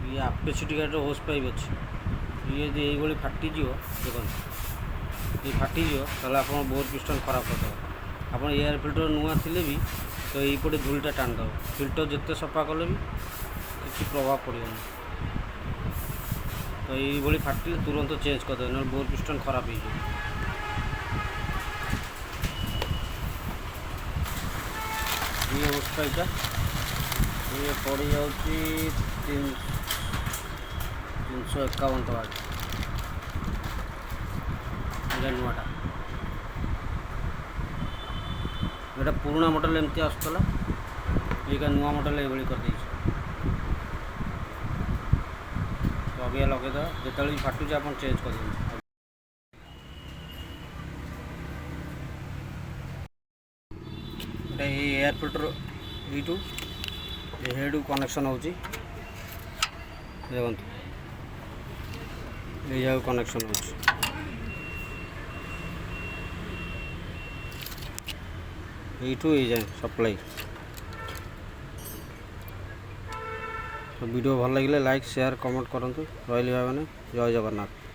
ये आपेसिटिकार होस पाइप अच्छे ये जो ये फाटिଯିବ देखो ये फाटिଯିବ ताहले आप बोर पिस्टन खराब करदेव आप एयर फिल्टर नुआ थिले भी तो यहीपटे धूलटा टाणिदेव फिल्टर जिते सफा कले भी किसी प्रभाव पड़ोनी तो ये फाटिले तुरंत चेंज करदेव ना बोर पिस्टन खराब हो ये होस पाइपटा ये पड़ जाऊँगी 351 टका नुआटा ये पुराना मॉडल एमती आसूला ये नुआ मॉडल ये कर तो अभी लगेद जो भी फाटुचे आप चेंज कर air filter you head connection हो देखो ये कनेक्शन हो यू ये जाए सप्लाई तो वीडियो भल लगे लाइक शेयर कमेंट करूँ रही भाई जय जगन्नाथ।